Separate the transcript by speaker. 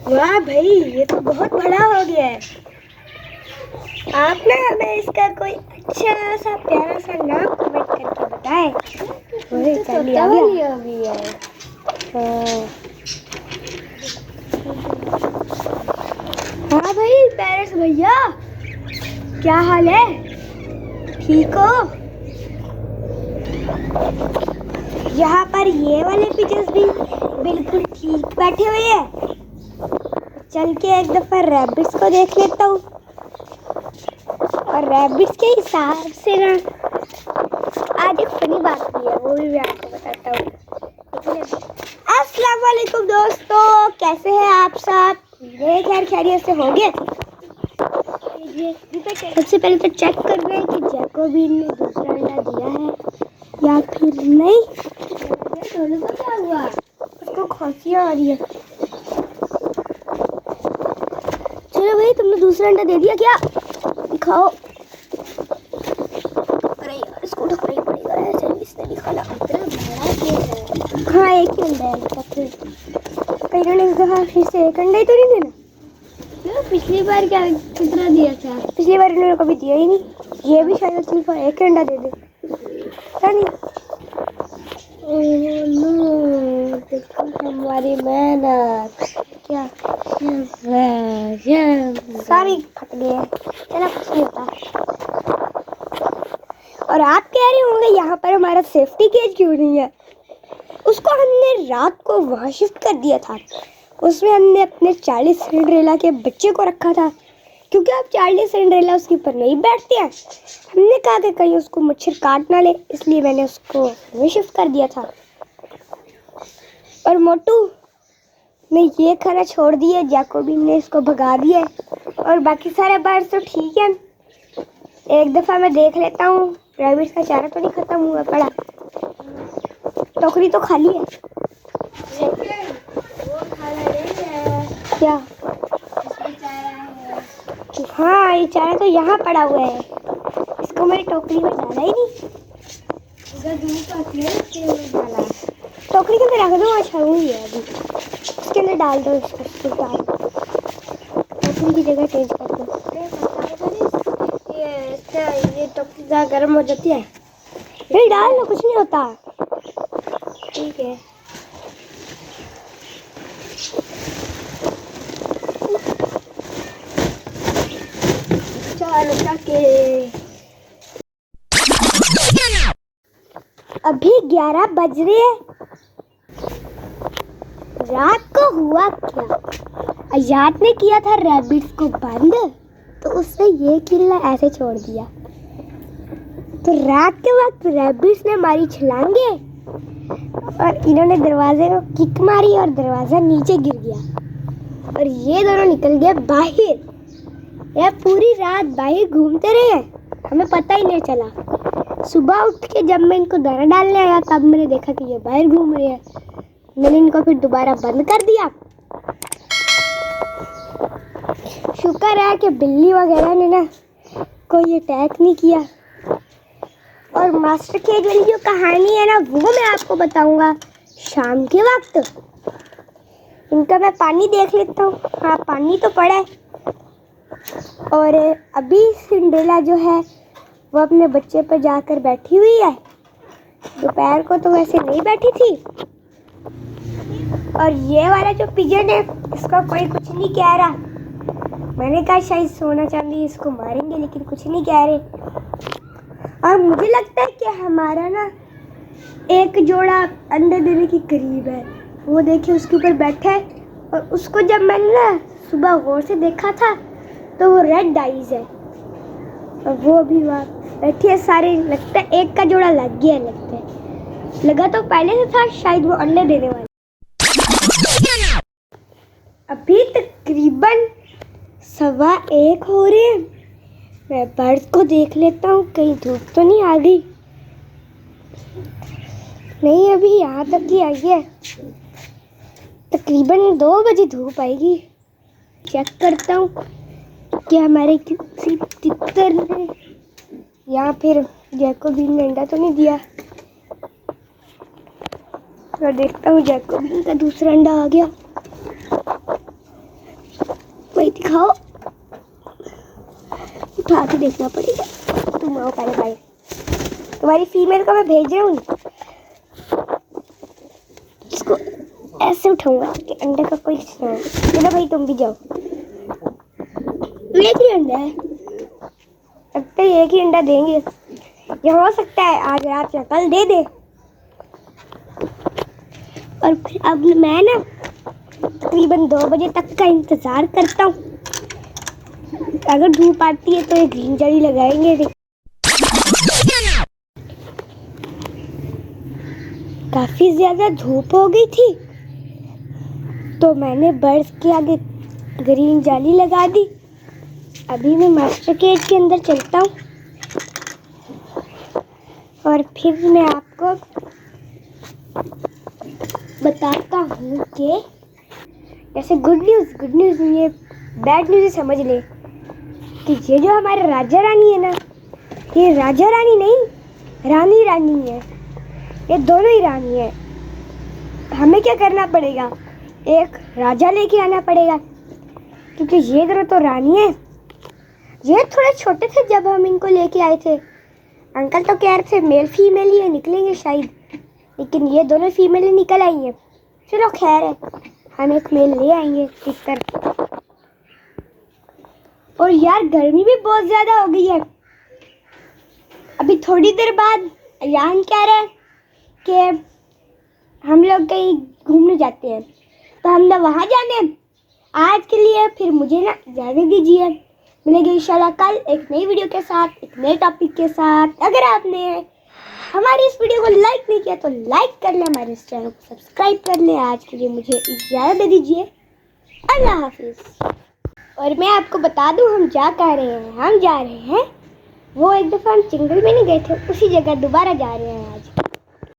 Speaker 1: वाह भाई, ये तो बहुत बड़ा हो गया है। आप ना हमें इसका कोई अच्छा सा प्यारा सा नाम कमेंट करके बताएं। वही चलिए आ गया। हाँ भाई पेरेंट्स भैया, क्या हाल है? ठीक हो? यहाँ पर ये वाले पिजन्स भी बिल्कुल ठीक बैठे हुए हैं। चल के एक दफा रैबिट्स को देख लेता हूँ, और रैबिट्स के हिसाब से ना आज एक फनी बात हुई है, वो भी मैं आपको बताता हूँ। अस्सलाम वालेकुम दोस्तों, कैसे हैं आप सब? मेरे खैर खैरियत से होंगे। सबसे पहले तो चेक कर रहे हैं कि जैकोबिन ने दूसरा अंडा दिया है या फिर नहीं। दोनों को क्या हुआ? उसको खांसी आ रही है। चलो भाई, तुमने दूसरा अंडा दे दिया क्या? खाओ। अरे यार, इसको ढकना ही पड़ेगा, ऐसे इसने नहीं खाना। हाँ, एक ही अंडा है। कहीं ने इस दफा फिर से एक अंडा ही तो नहीं देना। पिछली बार क्या कितना दिया था? पिछली बार इन्होंने कभी दिया ही नहीं। ये भी शायद सिर्फ एक अंडा दे दे। क्या नहीं? देखो हमारी मेहनत क्या सारी फट गई है। चलो कुछ नहीं होता। और आप कह रहे होंगे यहाँ पर हमारा सेफ्टी केज क्यों नहीं है? उसको हमने रात को वहाँ शिफ्ट कर दिया था। उसमें हमने अपने चार्ली सिंड्रेला के बच्चे को रखा था, क्योंकि अब चार्ली सिंड्रेला उसके ऊपर नहीं बैठते हैं। हमने कहा कि कहीं उसको मच्छर काट ना ले, इसलिए मैंने उसको वहीं शिफ्ट कर दिया था। और मोटू ने ये खाना छोड़ दिया, जैकोबिन ने इसको भगा दिया, और बाकी सारे बर्ड्स तो ठीक है। एक दफ़ा मैं देख लेता हूँ रैबिट्स का चारा तो नहीं खत्म हुआ पड़ा। टोकरी तो खाली है। क्या? हाँ, ये चारा तो यहाँ पड़ा हुआ है। इसको मैंने टोकरी में डाला ही नहीं। डाला टोकरी के अंदर रख दो, अच्छा हुई है। अभी इसके अंदर डाल दो, इसको डाल दो। टोकरी की जगह चेंज कर दो। ये टोकरी ज़्यादा गर्म हो जाती है। नहीं डाल दो, कुछ नहीं होता। ठीक है। अभी 11 बज रहे हैं। रात को हुआ क्या? अयात ने किया था रैबिट्स को बंद, तो उसने ये किल्ला ऐसे छोड़ दिया। तो रात के वक्त रैबिट्स ने मारी छलांगे और इन्होंने दरवाजे को किक मारी और दरवाजा नीचे गिर गया और ये दोनों निकल गए बाहर। ये पूरी रात बाहर घूमते रहे, हमें पता ही नहीं चला। सुबह उठ के जब मैं इनको दाना डालने आया तब मैंने देखा कि ये बाहर घूम रहे हैं। मैंने इनको फिर दोबारा बंद कर दिया। शुक्र है कि बिल्ली वगैरह ने ना कोई अटैक नहीं किया। और मास्टर केज वाली जो कहानी है ना, वो मैं आपको बताऊंगा शाम के वक्त। इनका मैं पानी देख लेता हूँ। हाँ, पानी तो पड़ा है। और अभी सिंड्रेला जो है वो अपने बच्चे पर जाकर बैठी हुई है। दोपहर को तो वैसे नहीं बैठी थी। और ये वाला जो पिजन है, इसका कोई कुछ नहीं कह रहा। मैंने कहा शायद सोना चांदी इसको मारेंगे, लेकिन कुछ नहीं कह रहे। और मुझे लगता है कि हमारा ना एक जोड़ा अंडे देने के करीब है। वो देखिए उसके ऊपर बैठा है, और उसको जब मैंने ना सुबह गौर से देखा था तो वो रेड आइज है, और वो भी वहाँ बैठी है। सारे लगता है एक का जोड़ा लग गया, लगता है लगा तो पहले से था, शायद वो अंडे देने वाले। अभी तकरीबन 1:15 हो रहे हैं। मैं बर्ड्स को देख लेता हूँ, कहीं धूप तो नहीं आ गई। नहीं, अभी यहाँ तक ही आई है। तकरीबन 2 बजे धूप आएगी। चेक करता हूँ कि हमारे किसी तितर ने या फिर जैकोबिन ने अंडा तो नहीं दिया। और देखता हूँ जैकोबिन का दूसरा अंडा आ गया। भाई दिखाओ, उठा के देखना पड़ेगा। तुम आओ पहले भाई, तुम्हारी फीमेल को मैं भेज रहा हूँ, इसको ऐसे उठाऊंगा कि अंडे का कोई हिस्सा। चलो भाई तुम भी जाओ। एक ही अंडा है, लगता है एक ही अंडा देंगे। ये हो सकता है आज रात या कल दे दे। और फिर अब मैं ना तकरीबन 2 बजे तक का इंतजार करता हूँ। अगर धूप आती है तो ये ग्रीन जाली लगाएंगे। काफी ज्यादा धूप हो गई थी तो मैंने बर्ड्स के आगे ग्रीन जाली लगा दी। अभी मैं मास्टर केज के अंदर चलता हूँ और फिर मैं आपको बताता हूँ कि जैसे गुड न्यूज़ ये बैड न्यूज़ समझ ले कि ये जो हमारे राजा रानी है ना, ये राजा रानी नहीं रानी है। ये दोनों ही रानी है। हमें क्या करना पड़ेगा, एक राजा लेके आना पड़ेगा क्योंकि ये दोनों तो रानी है। ये थोड़े छोटे थे जब हम इनको लेके आए थे। अंकल तो कह रहे थे मेल फीमेल ही निकलेंगे शायद, लेकिन ये दोनों फीमेल ही निकल आई हैं। चलो खैर है, हम एक मेल ले आएंगे टिकर। और यार गर्मी भी बहुत ज़्यादा हो गई है। अभी थोड़ी देर बाद अयान कह रहा है कि हम लोग कहीं घूमने जाते हैं, तो हम ना वहाँ जाने। आज के लिए फिर मुझे ना इजाज़त दीजिए। मिलेंगे इंशाल्लाह कल एक नई वीडियो के साथ, एक नए टॉपिक के साथ। अगर आपने हमारी इस वीडियो को लाइक नहीं किया तो लाइक कर लें, हमारे इस चैनल को सब्सक्राइब कर लें। आज के लिए मुझे इजाज़त दे दीजिए। अल्लाह हाफिज़। और मैं आपको बता दूं हम जा कहाँ रहे हैं। हम जा रहे हैं, वो एक दफ़ा हम जंगल में नहीं गए थे, उसी जगह दोबारा जा रहे हैं आज।